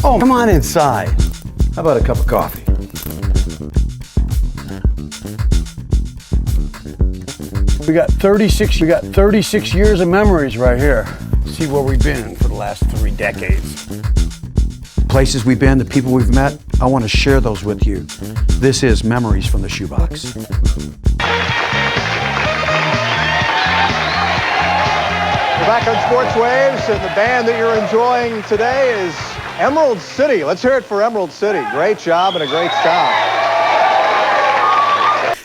Oh, come on inside. How about a cup of coffee? We got 36 years of memories right here. See where we've been for the last 3 decades. Places we've been, the people we've met, I want to share those with you. This is Memories from the Shoebox. We're back on Sportswaves, and the band that you're enjoying today is Emerald City. Let's hear it for Emerald City. Great job and a great stop.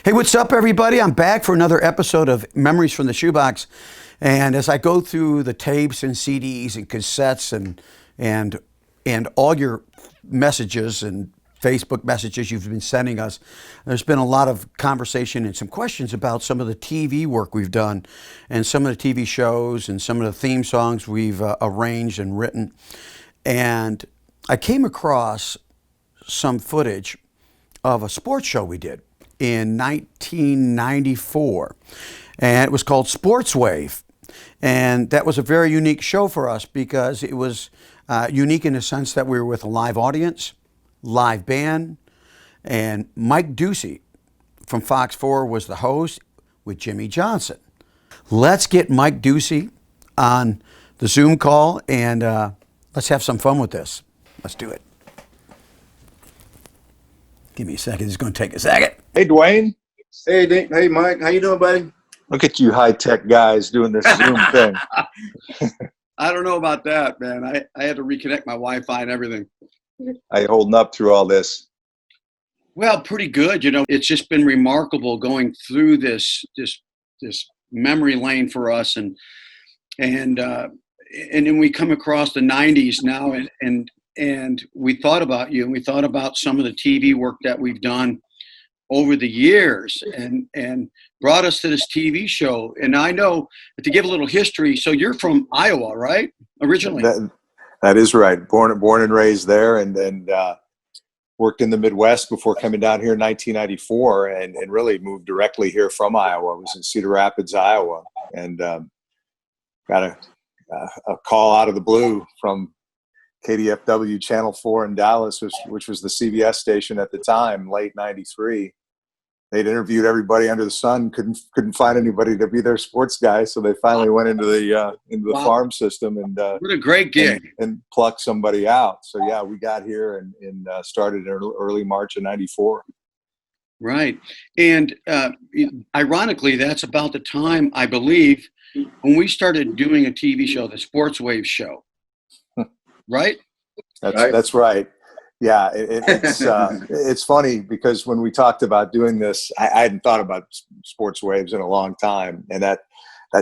Hey, what's up, everybody? I'm back for another episode of Memories from the Shoebox. And as I go through the tapes and CDs and cassettes and all your messages and Facebook messages you've been sending us, there's been a lot of conversation and some questions about some of the TV work we've done and some of the TV shows and some of the theme songs we've arranged and written. And I came across some footage of a sports show we did in 1994, and it was called Sportswave. And that was a very unique show for us because it was unique in the sense that we were with a live audience, live band, and Mike Doocy from Fox 4 was the host with Jimmy Johnson. Let's get Mike Doocy on the Zoom call and let's have some fun with this. Let's do it. Give me a second. It's going to take a second. Hey, Dwayne. Hey, Mike. How you doing, buddy? Look at you high-tech guys doing this Zoom thing. I don't know about that, man. I had to reconnect my Wi-Fi and everything. How you holding up through all this? Well, pretty good. You know, it's just been remarkable going through this memory lane for us, and then we come across the 90s now, and we thought about you, and we thought about some of the TV work that we've done over the years, and brought us to this TV show. And I know, to give a little history, so you're from Iowa, right? Originally. That is right. Born and raised there, and worked in the Midwest before coming down here in 1994, and really moved directly here from Iowa. I was in Cedar Rapids, Iowa, and got a call out of the blue from KDFW Channel 4 in Dallas, which was the CBS station at the time, late 93. They'd interviewed everybody under the sun, couldn't find anybody to be their sports guy, so they finally went into the Wow. farm system and What a great gig. and plucked somebody out. So yeah, we got here and started in early March of 94. Right. And ironically, that's about the time, I believe, when we started doing a TV show, the Sportswave show. Right? That's right. Yeah, it's funny because when we talked about doing this, I hadn't thought about sports waves in a long time, and that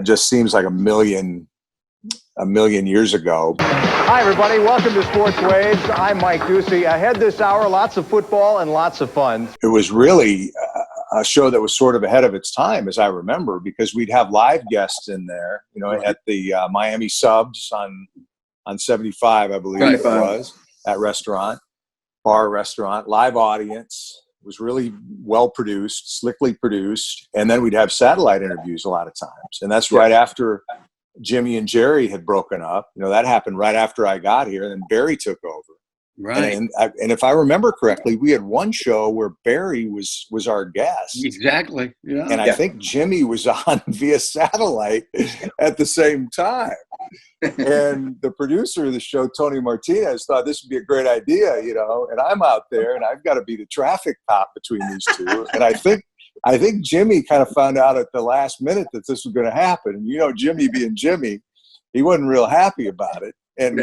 just seems like a million years ago. Hi, everybody. Welcome to Sports Waves. I'm Mike Doocy. Ahead this hour, lots of football and lots of fun. It was really a show that was sort of ahead of its time, as I remember, because we'd have live guests in there, you know, at the Miami Subs on 75, I believe it was, that bar restaurant, live audience. It was really well produced, slickly produced. And then we'd have satellite interviews a lot of times. And that's right after Jimmy and Jerry had broken up. You know, that happened right after I got here, and then Barry took over. Right. And if I remember correctly, we had one show where Barry was our guest. Exactly. Yeah. And I think Jimmy was on via satellite at the same time. And the producer of the show, Tony Martinez, thought this would be a great idea, you know, and I'm out there and I've got to be the traffic cop between these two. And I think Jimmy kind of found out at the last minute that this was going to happen. And, you know, Jimmy being Jimmy, he wasn't real happy about it. And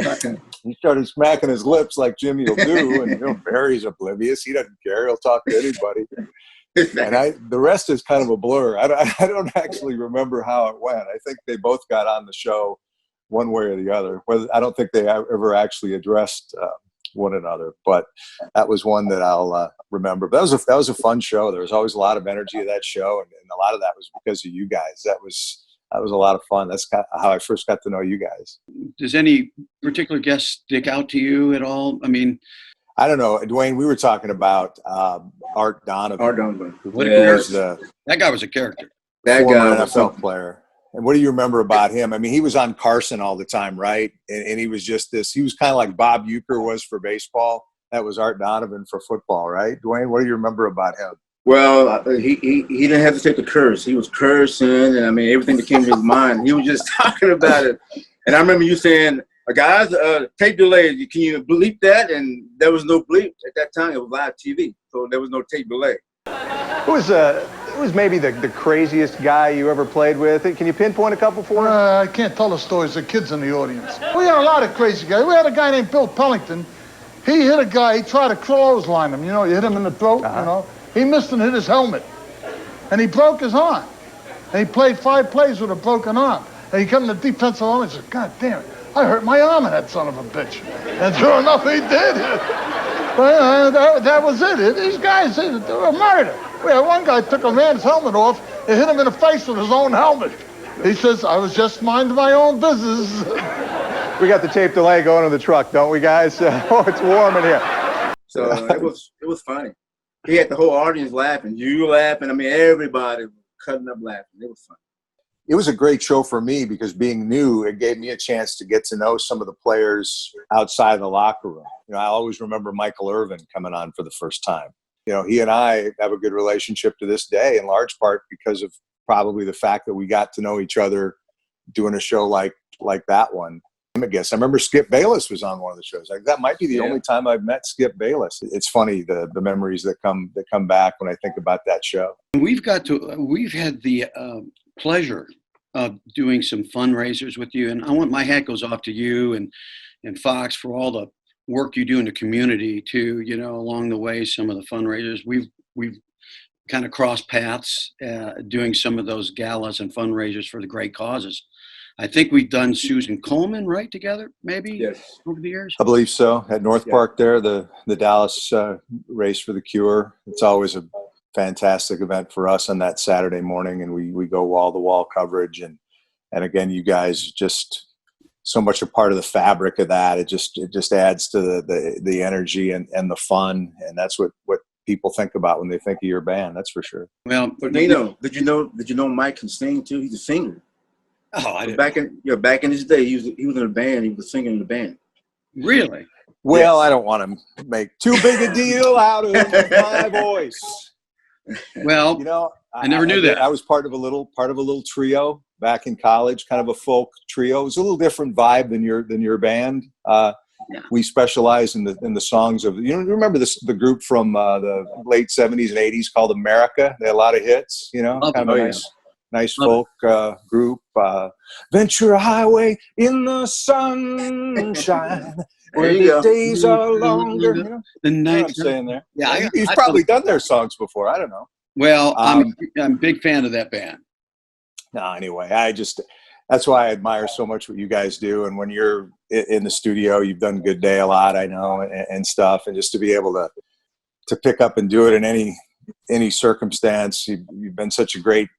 he started smacking his lips like Jimmy will do. And, you know, Barry's oblivious. He doesn't care. He'll talk to anybody. And the rest is kind of a blur. I don't actually remember how it went. I think they both got on the show one way or the other. I don't think they ever actually addressed one another, but that was one that I'll remember. But that was a fun show. There was always a lot of energy of that show, and a lot of that was because of you guys. That was a lot of fun. That's kind of how I first got to know you guys. Does any particular guest stick out to you at all? I mean, I don't know, Dwayne. We were talking about Art Donovan. Art Donovan. What He was that guy was a character. That former guy was NFL player. And what do you remember about him? I mean, he was on Carson all the time, right? And he was just this. He was kind of like Bob Uecker was for baseball. That was Art Donovan for football, right? Dwayne, what do you remember about him? Well, he didn't have to take the curse. He was cursing, and I mean everything that came to his mind. He was just talking about it. And I remember you saying, "Guys, tape delay. Can you bleep that?" And there was no bleep at that time. It was live TV, so there was no tape delay. Who was maybe the craziest guy you ever played with? Can you pinpoint a couple for us? I can't tell the stories. The kids in the audience. We had a lot of crazy guys. We had a guy named Bill Pellington. He hit a guy. He tried to clothesline him. You know, you hit him in the throat. You know. He missed and hit his helmet, and he broke his arm. And he played 5 plays with a broken arm. And he come to the defensive line and said, "God damn it, I hurt my arm in that son of a bitch." And sure enough, he did. But that was it. These guys, they were a murder. We had one guy took a man's helmet off and hit him in the face with his own helmet. He says, "I was just minding my own business." We got the tape delay going in the truck, don't we, guys? Oh, it's warm in here. So it was funny. He had the whole audience laughing. You laughing. I mean, everybody cutting up laughing. It was fun. It was a great show for me because being new, it gave me a chance to get to know some of the players outside the locker room. You know, I always remember Michael Irvin coming on for the first time. You know, he and I have a good relationship to this day, in large part because of probably the fact that we got to know each other doing a show like that one. I guess I remember Skip Bayless was on one of the shows. Like, that might be the only time I've met Skip Bayless. It's funny the memories that come back when I think about that show. We've had the pleasure of doing some fundraisers with you, and my hat goes off to you and Fox for all the work you do in the community too. You know, along the way, some of the fundraisers we've kind of crossed paths doing some of those galas and fundraisers for the great causes. I think we've done Susan Coleman right together, maybe. Yes. Over the years. I believe so. At North Park there, the Dallas Race for the Cure. It's always a fantastic event for us on that Saturday morning, and we go wall-to-wall coverage. And again, you guys just so much a part of the fabric of that. It just adds to the energy and the fun, and that's what people think about when they think of your band. That's for sure. Well, but Nino, did you know Mike can sing too? He's a singer. Oh, I didn't. Back in his day, he was in a band. He was singing in the band. Really? Well, yes. I don't want to make too big a deal out of my voice. Well, you know, I never knew that. I was part of a little trio back in college, kind of a folk trio. It was a little different vibe than your band. We specialize in the songs of, you know, remember the group from the late 70s and 80s called America. They had a lot of hits, you know, kind of a nice folk group. Venture Highway in the sunshine, where the days are longer. You know? The night. I'm saying there. Yeah, you've probably done their songs before. I don't know. Well, I'm a big fan of that band. No, anyway, that's why I admire so much what you guys do. And when you're in the studio, you've done Good Day a lot, I know, and stuff. And just to be able to pick up and do it in any circumstance, you've been such a great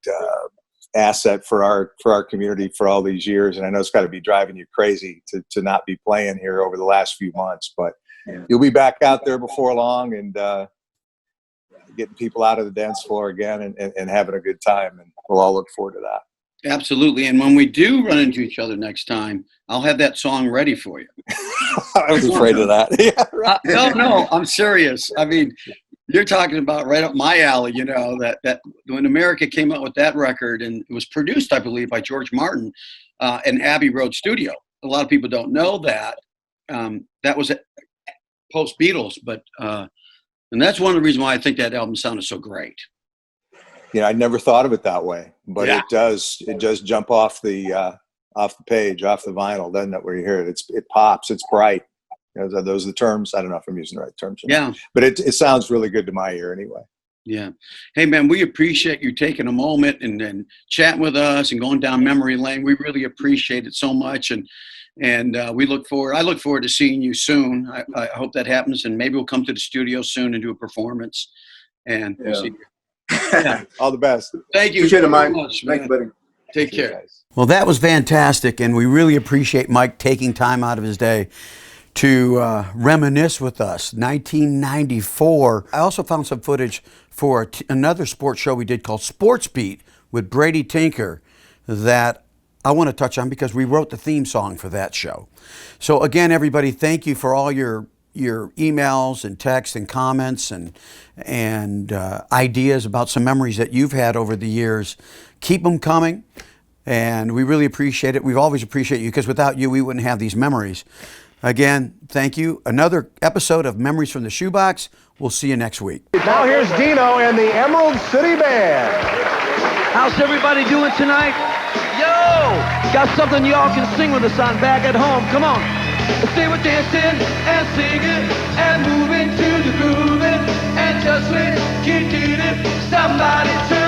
asset for our community for all these years. And I know it's got to be driving you crazy to not be playing here over the last few months, but you'll be back out there before long and getting people out of the dance floor again and having a good time. And we'll all look forward to that. Absolutely. And when we do run into each other next time, I'll have that song ready for you. I was afraid of that. Yeah, right. No, I'm serious. I mean, you're talking about right up my alley, you know, that when America came out with that record, and it was produced, I believe, by George Martin and Abbey Road Studio. A lot of people don't know that. That was post-Beatles, but and that's one of the reasons why I think that album sounded so great. You know, I never thought of it that way, but it does jump off the page, off the vinyl, doesn't it? Where you hear it, it pops, it's bright. You know, those are the terms. I don't know if I'm using the right terms. Yeah. But it sounds really good to my ear anyway. Yeah. Hey, man, we appreciate you taking a moment and chatting with us and going down memory lane. We really appreciate it so much. And I look forward to seeing you soon. I hope that happens. And maybe we'll come to the studio soon and do a performance. And we'll see you. Yeah. All the best. Thank you. Appreciate it, Mike. Much, Thank you, buddy. Take care. Well, that was fantastic. And we really appreciate Mike taking time out of his day to reminisce with us. 1994. I also found some footage for another sports show we did called Sports Beat with Brady Tinker that I want to touch on because we wrote the theme song for that show. So again, everybody, thank you for all your emails and texts and comments and ideas about some memories that you've had over the years. Keep them coming, and we really appreciate it. We've always appreciated you because without you, we wouldn't have these memories. Again, thank you. Another episode of Memories from the Shoebox. We'll see you next week. Now here's Dino and the Emerald City Band. How's everybody doing tonight? Yo! Got something y'all can sing with us on back at home. Come on. Say we're dancing and singing and moving to the grooving and just when you did it, somebody turn